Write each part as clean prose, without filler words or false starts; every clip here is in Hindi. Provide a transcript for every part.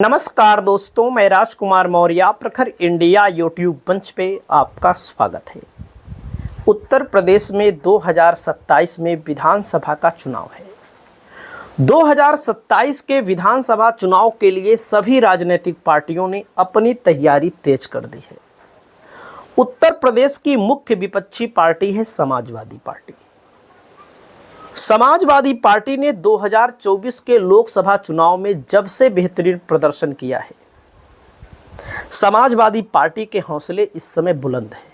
नमस्कार दोस्तों, मैं राजकुमार मौर्य प्रखर इंडिया यूट्यूब मंच पे आपका स्वागत है। उत्तर प्रदेश में 2027 में विधानसभा का चुनाव है। 2027 के विधानसभा चुनाव के लिए सभी राजनीतिक पार्टियों ने अपनी तैयारी तेज कर दी है। उत्तर प्रदेश की मुख्य विपक्षी पार्टी है समाजवादी पार्टी। समाजवादी पार्टी ने 2024 के लोकसभा चुनाव में जब से बेहतरीन प्रदर्शन किया है। समाजवादी पार्टी के हौसले इस समय बुलंद हैं।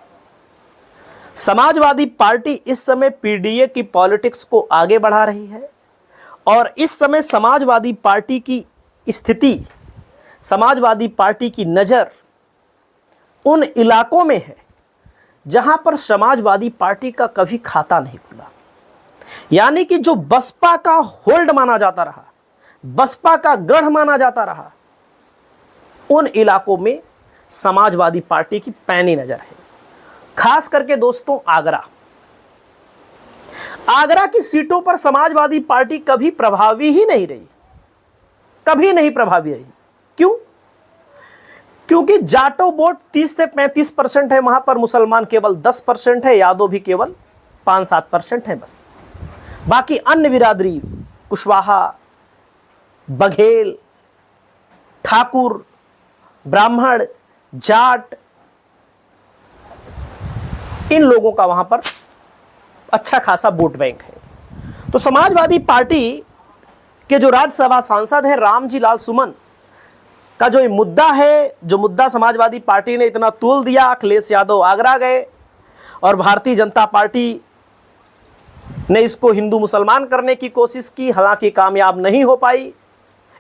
समाजवादी पार्टी इस समय पीडीए की पॉलिटिक्स को आगे बढ़ा रही है और इस समय समाजवादी पार्टी की स्थिति, समाजवादी पार्टी की नज़र उन इलाकों में है जहां पर समाजवादी पार्टी का कभी खाता नहीं खुला। यानी कि जो बसपा का होल्ड माना जाता रहा, बसपा का गढ़ माना जाता रहा, उन इलाकों में समाजवादी पार्टी की पैनी नजर है। खास करके दोस्तों आगरा की सीटों पर समाजवादी पार्टी कभी प्रभावी ही नहीं रही, कभी नहीं प्रभावी रही। क्यों? क्योंकि जाटो वोट 30 से 35% है, वहां पर मुसलमान केवल 10% है, यादव भी केवल 5-7% है बस। बाकी अन्य बिरादरी, कुशवाहा, बघेल, ठाकुर, ब्राह्मण, जाट, इन लोगों का वहां पर अच्छा खासा वोट बैंक है। तो समाजवादी पार्टी के जो राज्यसभा सांसद हैं रामजी लाल सुमन का जो मुद्दा है, जो मुद्दा समाजवादी पार्टी ने इतना तूल दिया, अखिलेश यादव आगरा गए और भारतीय जनता पार्टी ने इसको हिंदू मुसलमान करने की कोशिश की, हालांकि कामयाब नहीं हो पाई।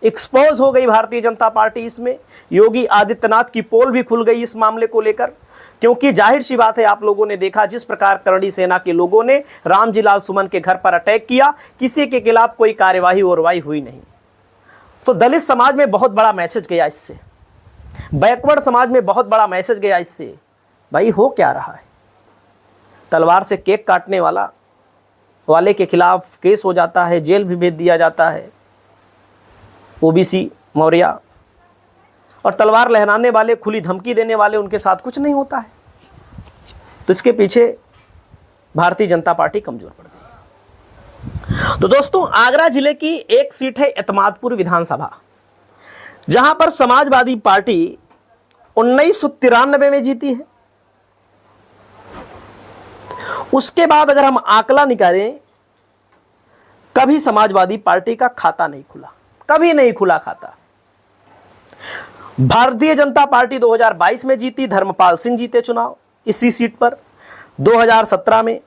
एक्सपोज हो गई भारतीय जनता पार्टी इसमें। योगी आदित्यनाथ की पोल भी खुल गई इस मामले को लेकर, क्योंकि जाहिर सी बात है, आप लोगों ने देखा जिस प्रकार करणी सेना के लोगों ने रामजी लाल सुमन के घर पर अटैक किया, किसी के खिलाफ कोई कार्यवाही और हुई नहीं। तो दलित समाज में बहुत बड़ा मैसेज गया इससे, बैकवर्ड समाज में बहुत बड़ा मैसेज गया इससे। भाई हो क्या रहा है? तलवार से केक काटने वाले के खिलाफ केस हो जाता है, जेल भी भेज दिया जाता है ओबीसी मौर्य, और तलवार लहराने वाले, खुली धमकी देने वाले, उनके साथ कुछ नहीं होता है। तो इसके पीछे भारतीय जनता पार्टी कमजोर पड़ गई। तो दोस्तों, आगरा जिले की एक सीट है एतमादपुर विधानसभा, जहां पर समाजवादी पार्टी 1993 में जीती है। उसके बाद अगर हम आंकड़ा निकालें, कभी समाजवादी पार्टी का खाता नहीं खुला, कभी नहीं खुला खाता। भारतीय जनता पार्टी 2022 में जीती, धर्मपाल सिंह जीते चुनाव इसी सीट पर। 2017 में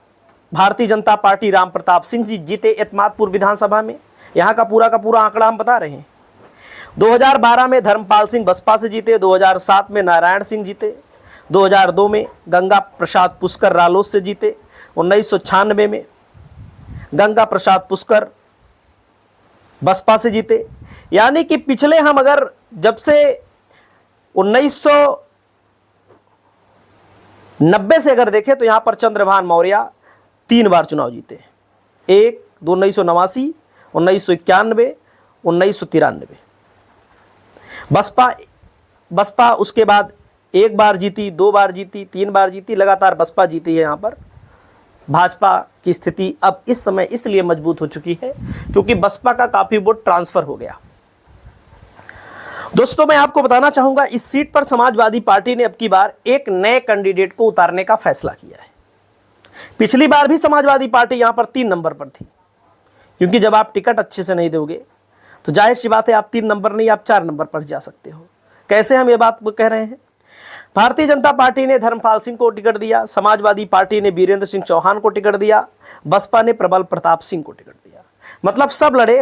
भारतीय जनता पार्टी राम प्रताप सिंह जी जीते एतमादपुर विधानसभा में। यहां का पूरा आंकड़ा हम बता रहे हैं। 2012 में धर्मपाल सिंह बसपा से जीते, 2007 में नारायण सिंह जीते, 2002 में गंगा प्रसाद पुष्कर रालोद से जीते, 1996 में गंगा प्रसाद पुष्कर बसपा से जीते। यानी कि पिछले हम अगर जब से 1990 से अगर देखें तो यहां पर चंद्रभान मौर्य 3 बार चुनाव जीते। 1989, 1991, 1993। बसपा उसके बाद 1 बार जीती, 2 बार जीती, 3 बार जीती, लगातार बसपा जीती है। यहाँ पर भाजपा की स्थिति अब इस समय इसलिए मजबूत हो चुकी है क्योंकि बसपा का काफी वोट ट्रांसफर हो गया। दोस्तों, मैं आपको बताना चाहूंगा, इस सीट पर समाजवादी पार्टी ने अब की बार एक नए कैंडिडेट को उतारने का फैसला किया है। पिछली बार भी समाजवादी पार्टी यहां पर 3 नंबर पर थी, क्योंकि जब आप टिकट अच्छे से नहीं दोगे तो जाहिर सी बात है आप 3 नंबर नहीं, आप 4 नंबर पर जा सकते हो। कैसे हम ये बात कह रहे हैं? भारतीय जनता पार्टी ने धर्मपाल सिंह को टिकट दिया, समाजवादी पार्टी ने वीरेंद्र सिंह चौहान को टिकट दिया, बसपा ने प्रबल प्रताप सिंह को टिकट दिया। मतलब सब लड़े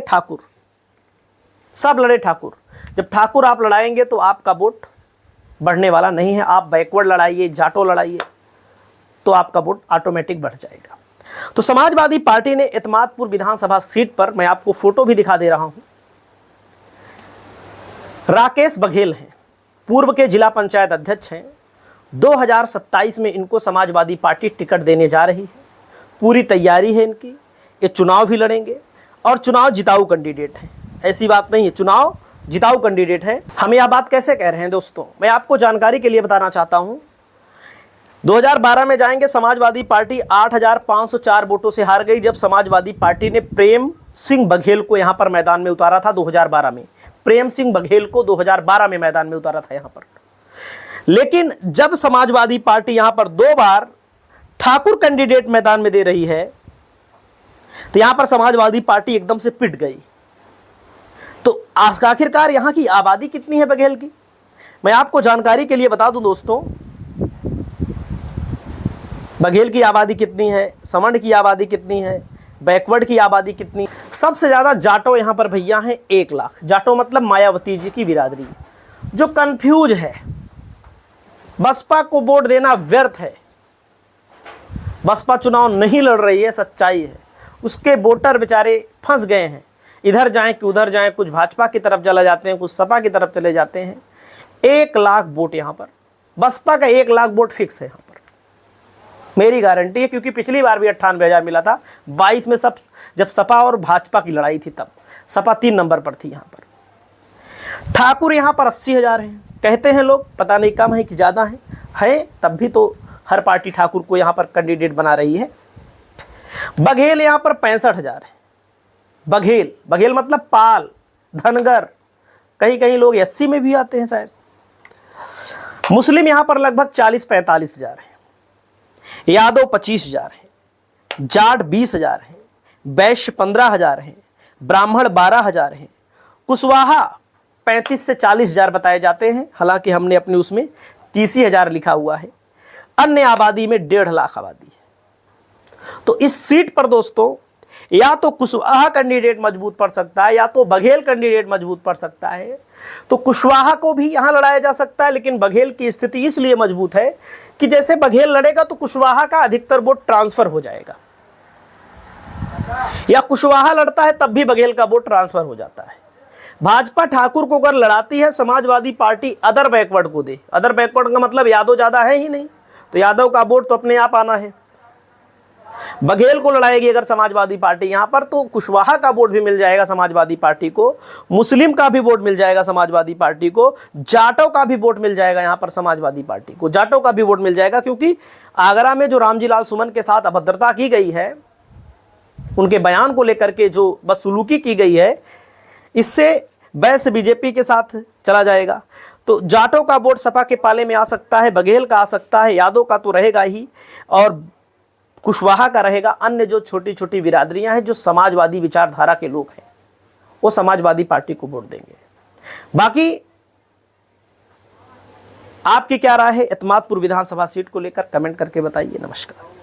ठाकुर। जब ठाकुर आप लड़ाएंगे तो आपका वोट बढ़ने वाला नहीं है। आप बैकवर्ड लड़ाइए, जाटो लड़ाइए, तो आपका वोट ऑटोमेटिक बढ़ जाएगा। तो समाजवादी पार्टी ने एतमादपुर विधानसभा सीट पर, मैं आपको फोटो भी दिखा दे रहा हूं, राकेश बघेल हैं, पूर्व के जिला पंचायत अध्यक्ष हैं। 2027 में इनको समाजवादी पार्टी टिकट देने जा रही है। पूरी तैयारी है इनकी। ये चुनाव भी लड़ेंगे और चुनाव जिताऊ कैंडिडेट हैं। ऐसी बात नहीं है, चुनाव जिताऊ कैंडिडेट है। हम यह बात कैसे कह रहे हैं दोस्तों, मैं आपको जानकारी के लिए बताना चाहता हूं। 2012 में जाएंगे, समाजवादी पार्टी 8,504 वोटों से हार गई, जब समाजवादी पार्टी ने प्रेम सिंह बघेल को यहां पर मैदान में उतारा था 2012 में। प्रेम सिंह बघेल को 2012 में मैदान में उतारा था यहां पर। लेकिन जब समाजवादी पार्टी यहां पर 2 बार ठाकुर कैंडिडेट मैदान में दे रही है, तो यहां पर समाजवादी पार्टी एकदम से पिट गई। तो आखिरकार यहां की आबादी कितनी है बघेल की, मैं आपको जानकारी के लिए बता दूं दोस्तों। बघेल की आबादी कितनी है, समंड की आबादी कितनी है, बैकवर्ड की आबादी कितनी। सबसे ज्यादा जाटो यहां पर भैया हैं 1 लाख। जाटो मतलब मायावती जी की बिरादरी। जो कंफ्यूज है, बसपा को वोट देना व्यर्थ है, बसपा चुनाव नहीं लड़ रही है, सच्चाई है, उसके वोटर बेचारे फंस गए हैं, इधर जाएं कि उधर जाएं, कुछ भाजपा की तरफ चले जाते हैं, कुछ सपा की तरफ चले जाते हैं। 1 लाख वोट यहां पर, बसपा का 1 लाख वोट फिक्स है यहां पर, मेरी गारंटी है। क्योंकि पिछली बार भी 98,000 मिला था 22 में, सब जब सपा और भाजपा की लड़ाई थी, तब सपा 3 नंबर पर थी। यहां पर ठाकुर यहां पर 80,000 हैं, कहते हैं लोग, पता नहीं कम है कि ज़्यादा है तब भी तो हर पार्टी ठाकुर को यहां पर कैंडिडेट बना रही है। बघेल यहां पर 65,000 है। बघेल मतलब पाल, धनगर, कहीं कहीं लोग एससी में भी आते हैं शायद। मुस्लिम यहां पर लगभग 40-45,000 है। यादव 25,000 है, जाट 20,000 है, वैश्य 15,000 है, ब्राह्मण 12,000 है, कुशवाहा 35 से 40,000 बताए जाते हैं। हालांकि हमने अपने उसमें 30,000 लिखा हुआ है। अन्य आबादी में 1.5 लाख आबादी है। तो इस सीट पर दोस्तों या तो कुशवाहा कैंडिडेट मजबूत पड़ सकता है, या तो बघेल कैंडिडेट मजबूत पड़ सकता है। तो कुशवाहा को भी यहां लड़ाया जा सकता है, लेकिन बघेल की स्थिति इसलिए मजबूत है कि जैसे बघेल लड़ेगा तो कुशवाहा का अधिकतर वोट ट्रांसफर हो जाएगा, या कुशवाहा लड़ता है तब भी बघेल का वोट ट्रांसफर हो जाता है। भाजपा ठाकुर को अगर लड़ाती है, समाजवादी पार्टी अदर बैकवर्ड को दे। अदर बैकवर्ड का मतलब यादव ज्यादा है ही नहीं, तो यादव का वोट तो अपने आप आना है। बघेल को लड़ाएगी अगर समाजवादी पार्टी यहां पर, तो कुशवाहा का वोट भी मिल जाएगा समाजवादी पार्टी को, मुस्लिम का भी वोट मिल जाएगा समाजवादी पार्टी को, जाटों का भी वोट मिल जाएगा यहां पर समाजवादी पार्टी को, जाटों का भी वोट मिल जाएगा। क्योंकि आगरा में जो रामजी लाल सुमन के साथ अभद्रता की गई है, उनके बयान को लेकर के जो बदसलूकी की गई है, इससे वैसे बीजेपी के साथ चला जाएगा। तो जाटों का वोट सपा के पाले में आ सकता है, बघेल का आ सकता है, यादव का तो रहेगा ही, और कुशवाहा का रहेगा। अन्य जो छोटी छोटी बिरादरियां हैं, जो समाजवादी विचारधारा के लोग हैं, वो समाजवादी पार्टी को वोट देंगे। बाकी आपकी क्या राय है एतमादपुर विधानसभा सीट को लेकर, कमेंट करके बताइए। नमस्कार।